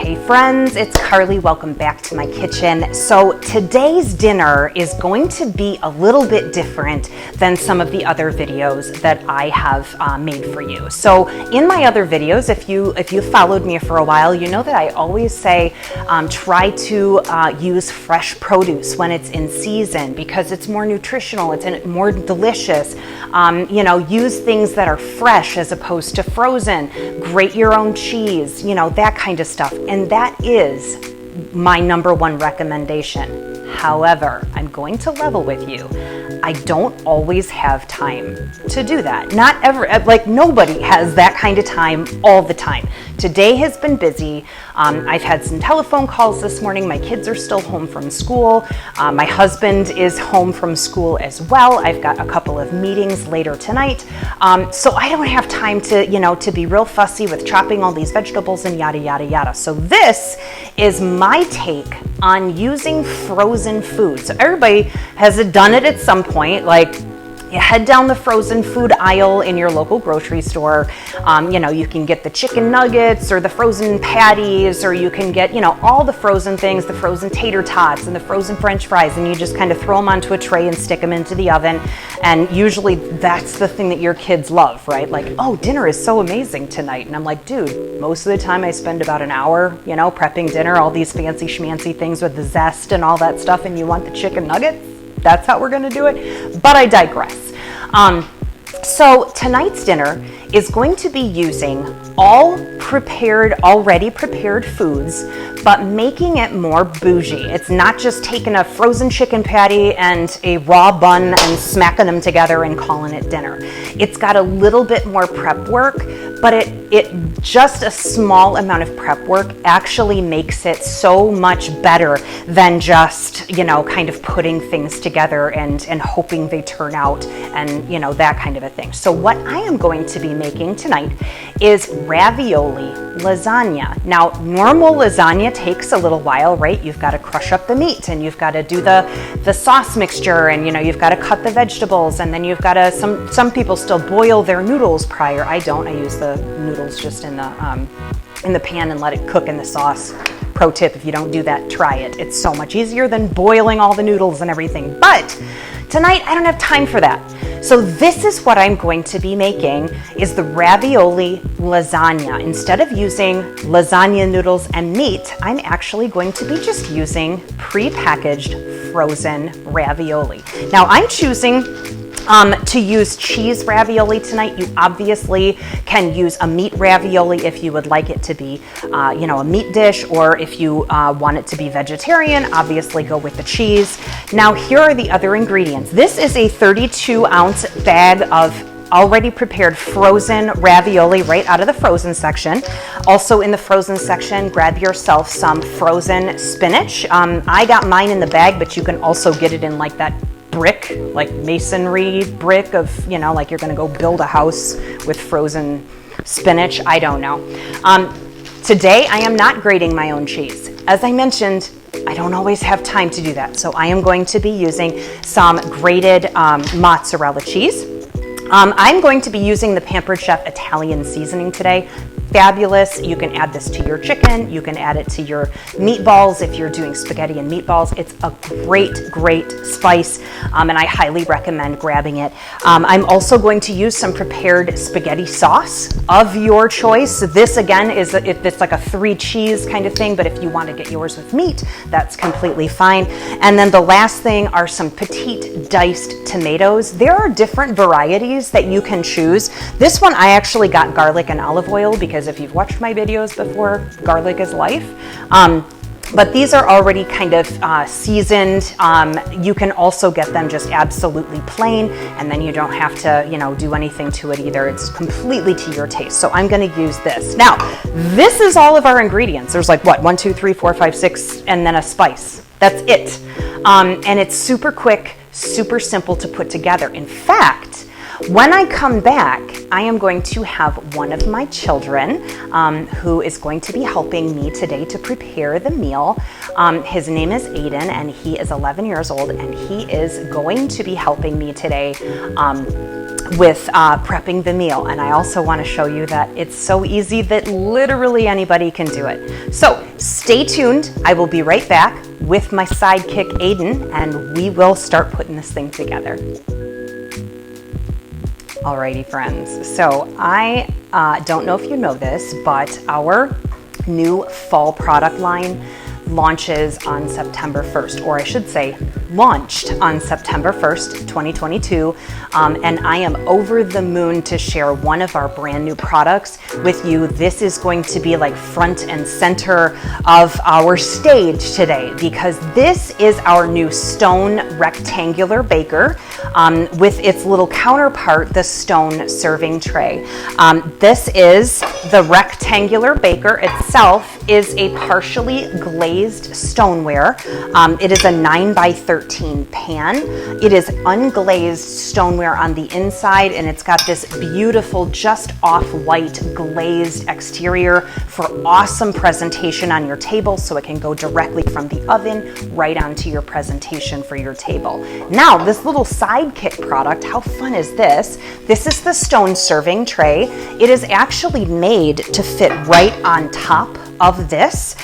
Hey friends, it's Carly. Welcome back to my kitchen. So today's dinner is going to be a little bit different than some of the other videos that I have made for you. So in my other videos, if you followed me for a while, you know that I always say try to use fresh produce when it's in season because it's more nutritional, it's more delicious. Use things that are fresh as opposed to frozen. Grate your own cheese, that kind of stuff. And that is my number one recommendation. However, I'm going to level with you. I don't always have time to do that. Not ever, like nobody has that kind of time all the time. Today has been busy. I've had some telephone calls this morning. My kids are still home from school. My husband is home from school as well. I've got a couple of meetings later tonight. So I don't have time to be real fussy with chopping all these vegetables and yada, yada, yada. So this is my take on using frozen food. So everybody has done it at some point, like you head down the frozen food aisle in your local grocery store. You can get the chicken nuggets or the frozen patties, or you can get, all the frozen things, the frozen tater tots and the frozen French fries, and you just kind of throw them onto a tray and stick them into the oven. And usually that's the thing that your kids love, right? Like, oh, dinner is so amazing tonight. And I'm like, dude, most of the time I spend about an hour, prepping dinner, all these fancy schmancy things with the zest and all that stuff, and you want the chicken nuggets? That's how we're gonna do it, but I digress. So tonight's dinner is going to be using already prepared foods, but making it more bougie. It's not just taking a frozen chicken patty and a raw bun and smacking them together and calling it dinner. It's got a little bit more prep work, but it just a small amount of prep work actually makes it so much better than just, kind of putting things together and hoping they turn out and, that kind of a thing. So what I am going to be making tonight is ravioli lasagna. Now, normal lasagna takes a little while, right? You've got to crush up the meat and you've got to do the sauce mixture, and you've got to cut the vegetables, and then you've got to, some people still boil their noodles prior. I don't. I use the noodles just in the pan and let it cook in the sauce. Pro tip, if you don't do that, try it. It's so much easier than boiling all the noodles and everything. But tonight, I don't have time for that. So this is what I'm going to be making, is the ravioli lasagna. Instead of using lasagna noodles and meat, I'm actually going to be just using pre-packaged frozen ravioli. Now I'm choosing to use cheese ravioli tonight. You obviously can use a meat ravioli if you would like it to be, a meat dish, or if you want it to be vegetarian, obviously go with the cheese. Now here are the other ingredients. This is a 32-ounce bag of already prepared frozen ravioli right out of the frozen section. Also in the frozen section, grab yourself some frozen spinach. I got mine in the bag, but you can also get it in like that brick, like masonry brick of, like you're gonna go build a house with frozen spinach. I don't know. Today I am not grating my own cheese. As I mentioned, I don't always have time to do that. So I am going to be using some grated mozzarella cheese. I'm going to be using the Pampered Chef Italian seasoning today. Fabulous. You can add this to your chicken. You can add it to your meatballs if you're doing spaghetti and meatballs. It's a great spice, and I highly recommend grabbing it. I'm also going to use some prepared spaghetti sauce of your choice. This again it's like a 3 cheese kind of thing, but if you want to get yours with meat, that's completely fine. And then the last thing are some Petite diced tomatoes. There are different varieties that you can choose. This one I actually got garlic and olive oil because if you've watched my videos before, garlic is life. But these are already kind of seasoned. You can also get them just absolutely plain, and then you don't have to, do anything to it either. It's completely to your taste. So I'm gonna use this. Now, this is all of our ingredients. There's like what, 1, 2, 3, 4, 5, 6, and then a spice. That's it. And it's super quick, super simple to put together. In fact, when I come back, I am going to have one of my children who is going to be helping me today to prepare the meal. His name is Aiden, and he is 11 years old, and he is going to be helping me today with prepping the meal. And I also want to show you that it's so easy that literally anybody can do it. So stay tuned. I will be right back with my sidekick Aiden, and we will start putting this thing together. Alrighty, friends. So I don't know if you know this, but our new fall product line launches on September 1st, or I should say launched on September 1st, 2022. And I am over the moon to share one of our brand new products with you. This is going to be like front and center of our stage today, because this is our new stone rectangular baker with its little counterpart, the stone serving tray. This is the rectangular baker itself is a partially glazed stoneware. It is a 9x13 pan. It is unglazed stoneware on the inside, and it's got this beautiful, just off-white glazed exterior for awesome presentation on your table, so it can go directly from the oven right onto your presentation for your table. Now, this little sidekick product, how fun is this? This is the stone serving tray. It is actually made to fit right on top of this,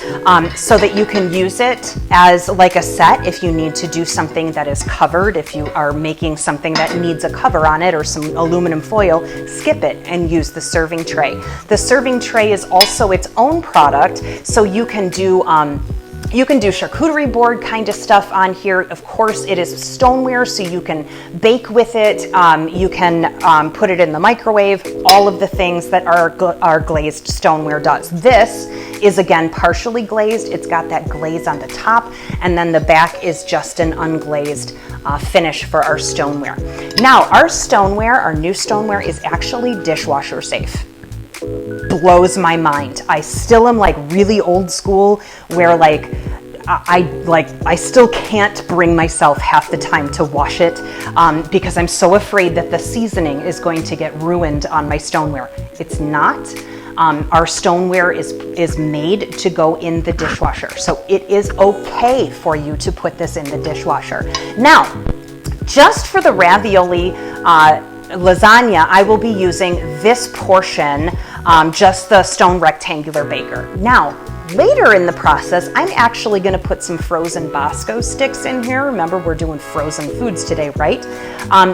so that you can use it as like a set if you need to do something that is covered. If you are making something that needs a cover on it or some aluminum foil, skip it and use the serving tray. The serving tray is also its own product, so you can do charcuterie board kind of stuff on here. Of course, it is stoneware, so you can bake with it. You can put it in the microwave, all of the things that our glazed stoneware does. This is again partially glazed. It's got that glaze on the top, and then the back is just an unglazed finish for our stoneware. Now, our stoneware, our new stoneware, is actually dishwasher safe. Blows my mind. I still am like really old school, where I still can't bring myself half the time to wash it because I'm so afraid that the seasoning is going to get ruined on my stoneware. It's not. Our stoneware is made to go in the dishwasher, so it is okay for you to put this in the dishwasher. Now, just for the ravioli lasagna, I will be using this portion, just the stone rectangular baker. Now, later in the process, I'm actually going to put some frozen Bosco sticks in here. Remember, we're doing frozen foods today, right?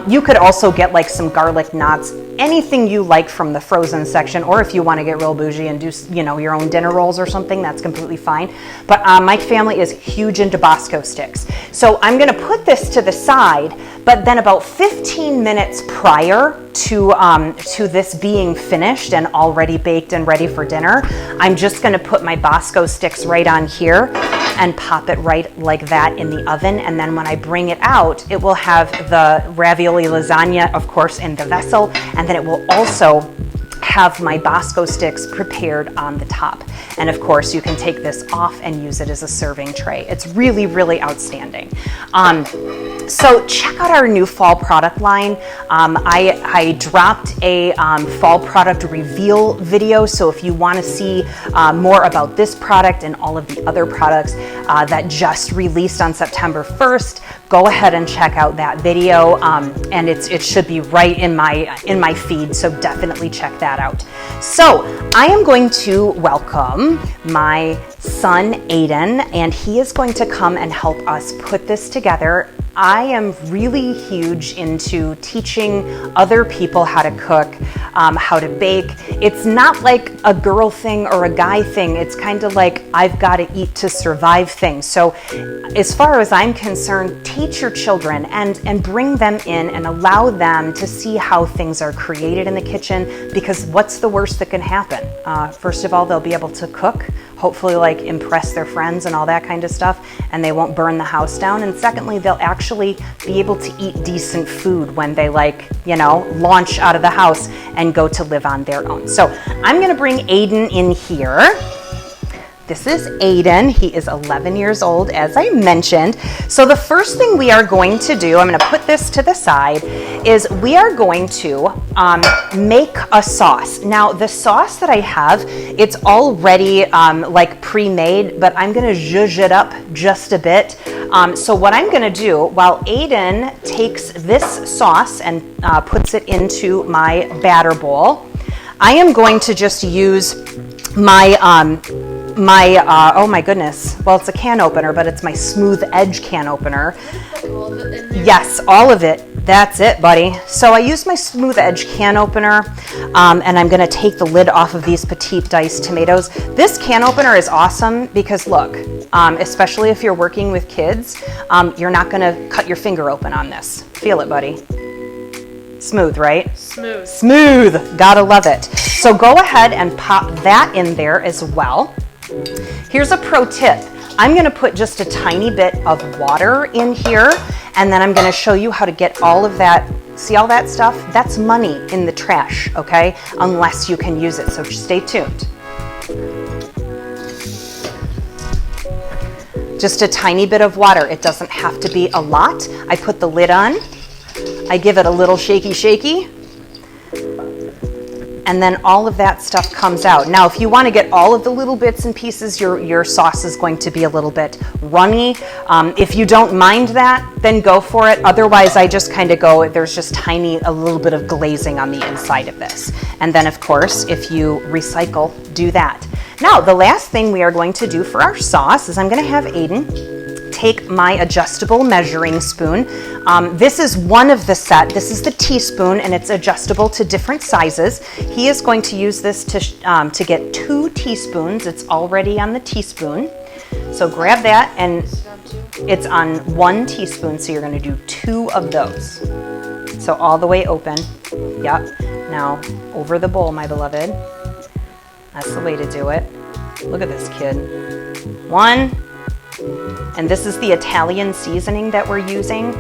You could also get like some garlic knots, anything you like from the frozen section, or if you want to get real bougie and do, your own dinner rolls or something, that's completely fine. But my family is huge into Bosco sticks. So I'm going to put this to the side, but then about 15 minutes prior to this being finished and already baked and ready for dinner, I'm just going to put my Bosco sticks right on here and pop it right like that in the oven. And then when I bring it out, it will have the ravioli lasagna, of course, in the vessel, and then it will also have my Bosco sticks prepared on the top. And of course, you can take this off and use it as a serving tray. It's really, really outstanding. So check out our new fall product line. I dropped a fall product reveal video, so if you want to see more about this product and all of the other products that just released on September 1st, go ahead and check out that video, and it should be right in my feed, so definitely check that out. So I am going to welcome my son Aiden, and he is going to come and help us put this together. I am really huge into teaching other people how to cook, how to bake. It's not like a girl thing or a guy thing. It's kind of like I've got to eat to survive thing. So as far as I'm concerned, teach your children and bring them in and allow them to see how things are created in the kitchen, because what's the worst that can happen? First of all, they'll be able to cook, hopefully like impress their friends and all that kind of stuff, and they won't burn the house down. And secondly, they'll actually be able to eat decent food when they launch out of the house and go to live on their own. So I'm gonna bring Aiden in here. This is Aiden. He is 11 years old, as I mentioned. So the first thing we are going to do, I'm going to put this to the side, is we are going to make a sauce. Now, the sauce that I have, it's already like pre-made, but I'm going to zhuzh it up just a bit So what I'm going to do while Aiden takes this sauce and puts it into my batter bowl, I am going to just use my oh my goodness, well, it's a can opener, but it's my smooth edge can opener. Yes, all of it. That's it, buddy. So I use my smooth edge can opener, and I'm going to take the lid off of these Petite diced tomatoes. This can opener is awesome because look, especially if you're working with kids, you're not going to cut your finger open on this. Feel it, buddy. Smooth, right? Smooth. Smooth. Gotta love it. So go ahead and pop that in there as well. Here's a pro tip. I'm going to put just a tiny bit of water in here, and then I'm going to show you how to get all of that. See all that stuff? That's money in the trash, okay? Unless you can use it, so stay tuned. Just a tiny bit of water. It doesn't have to be a lot. I put the lid on. I give it a little shaky. And then all of that stuff comes out. Now, if you want to get all of the little bits and pieces, your sauce is going to be a little bit runny. If you don't mind that, then go for it. Otherwise, I just kind of go, there's just a little bit of glazing on the inside of this. And then, of course, if you recycle, do that. Now, the last thing we are going to do for our sauce is I'm going to have Aiden take my adjustable measuring spoon. This is one of the set. This is the teaspoon, and it's adjustable to different sizes. He is going to use this to get 2 teaspoons. It's already on the teaspoon. So grab that, and it's on 1 teaspoon, so you're going to do 2 of those. So all the way open. Yep. Now over the bowl, my beloved. That's the way to do it. Look at this kid. 1. And this is the Italian seasoning that we're using.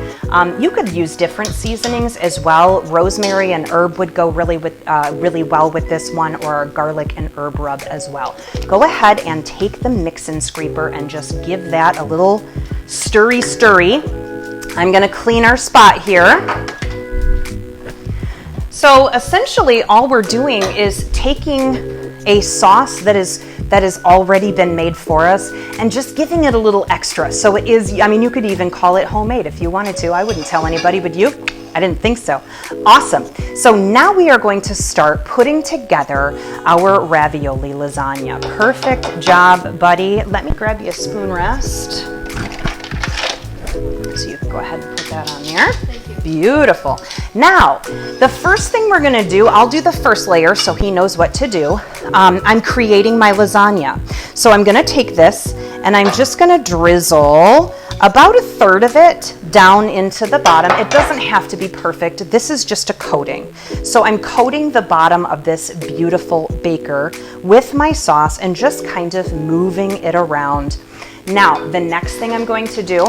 You could use different seasonings as well. Rosemary and herb would go really well with this one, or garlic and herb rub as well. Go ahead and take the mix-in scraper and just give that a little stirry. I'm going to clean our spot here. So essentially all we're doing is taking a sauce that has already been made for us and just giving it a little extra. So it is, I mean, you could even call it homemade if you wanted to. I wouldn't tell anybody, would you? I didn't think so. Awesome. So now we are going to start putting together our ravioli lasagna. Perfect job, buddy. Let me grab you a spoon rest. So you can go ahead and put that on there. Thank you. Beautiful. Now, the first thing we're going to do, I'll do the first layer so he knows what to do. I'm creating my lasagna. So I'm going to take this and I'm just going to drizzle about 1/3 of it down into the bottom. It doesn't have to be perfect. This is just a coating. So I'm coating the bottom of this beautiful baker with my sauce and just kind of moving it around. Now, the next thing I'm going to do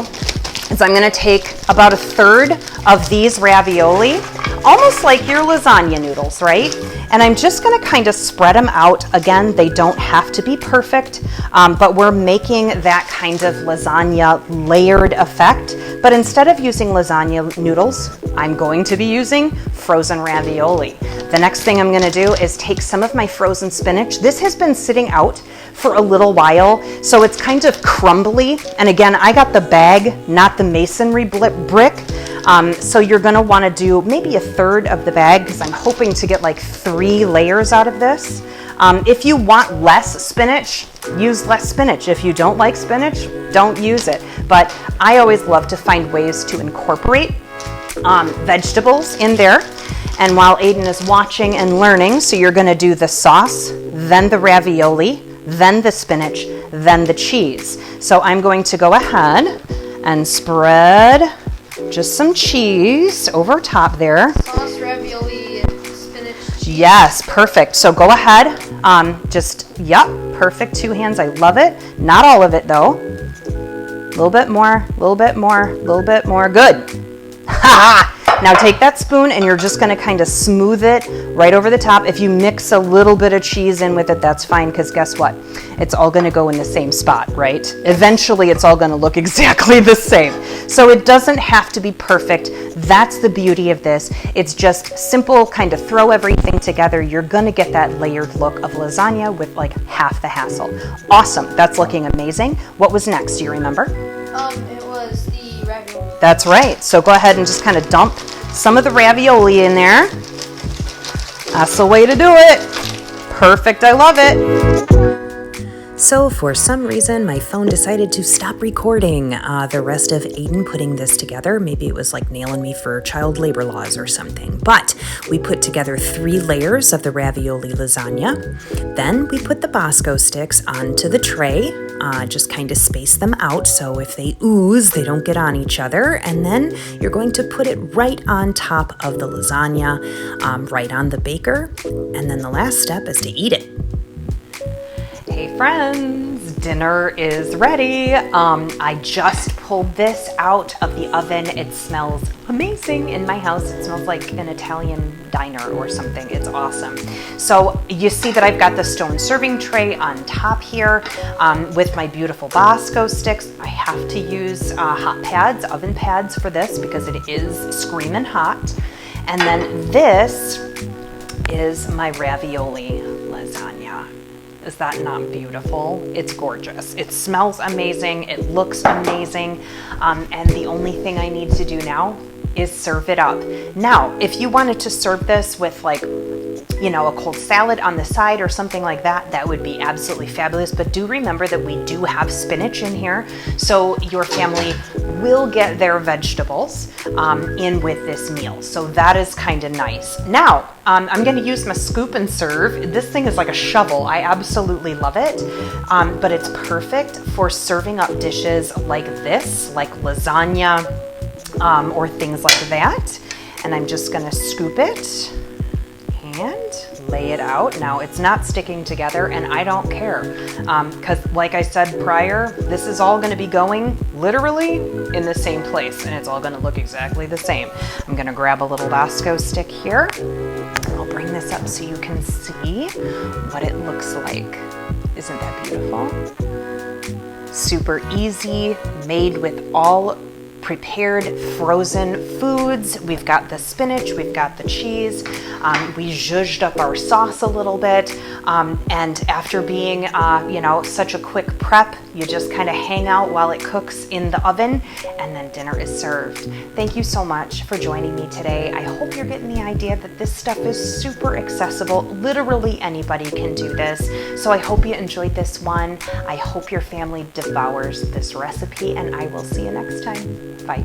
is I'm going to take about 1/3 of these ravioli, almost like your lasagna noodles, right? And I'm just going to kind of spread them out. Again, they don't have to be perfect, but we're making that kind of lasagna layered effect. But instead of using lasagna noodles, I'm going to be using frozen ravioli. The next thing I'm going to do is take some of my frozen spinach. This has been sitting out for a little while, so it's kind of crumbly. And again, I got the bag, not the masonry brick. So you're going to want to do maybe 1/3 of the bag because I'm hoping to get like 3 layers out of this. If you want less spinach, use less spinach. If you don't like spinach, don't use it. But I always love to find ways to incorporate vegetables in there. And while Aiden is watching and learning, so you're going to do the sauce, then the ravioli, then the spinach, then the cheese. So I'm going to go ahead and spread just some cheese over top there. Sauce, ravioli, spinach, cheese. Yes, perfect. So go ahead, yep, perfect. 2 hands, I love it. Not all of it though. A little bit more, a little bit more, a little bit more. Good. Ha! Now take that spoon and you're just going to kind of smooth it right over the top. If you mix a little bit of cheese in with it, that's fine, because guess what? It's all going to go in the same spot, right? Eventually, it's all going to look exactly the same. So it doesn't have to be perfect. That's the beauty of this. It's just simple, kind of throw everything together. You're going to get that layered look of lasagna with like half the hassle. Awesome. That's looking amazing. What was next? Do you remember? It was That's right. So go ahead and just kind of dump some of the ravioli in there. That's the way to do it. Perfect, I love it. So for some reason, my phone decided to stop recording the rest of Aiden putting this together. Maybe it was like nailing me for child labor laws or something. But we put together 3 layers of the ravioli lasagna. Then we put the Bosco sticks onto the tray, just kind of space them out so if they ooze, they don't get on each other. And then you're going to put it right on top of the lasagna, right on the baker. And then the last step is to eat it. Hey friends, dinner is ready. I just pulled this out of the oven. It smells amazing in my house. It smells like an Italian diner or something. It's awesome. So you see that I've got the stone serving tray on top here with my beautiful Bosco sticks. I have to use hot pads, oven pads for this because it is screaming hot. And then this is my ravioli lasagna. Is that not beautiful? It's gorgeous. It smells amazing. It looks amazing. And the only thing I need to do now is serve it up. Now, if you wanted to serve this with like, you know, a cold salad on the side or something like that, that would be absolutely fabulous. But do remember that we do have spinach in here. So your family will get their vegetables in with this meal. So that is kind of nice. Now, I'm going to use my scoop and serve. This thing is like a shovel. I absolutely love it. But it's perfect for serving up dishes like this, like lasagna or things like that. And I'm just going to scoop it and lay it out. Now it's not sticking together and I don't care because like I said prior, this is all going to be going literally in the same place and it's all going to look exactly the same. I'm going to grab a little Bosco stick here. I'll bring this up so you can see what it looks like. Isn't that beautiful? Super easy, made with all prepared frozen foods. We've got the spinach, we've got the cheese. We zhuzhed up our sauce a little bit. And after being, you know, such a quick prep, you just kind of hang out while it cooks in the oven and then dinner is served. Thank you so much for joining me today. I hope you're getting the idea that this stuff is super accessible. Literally anybody can do this. So I hope you enjoyed this one. I hope your family devours this recipe and I will see you next time. Bye.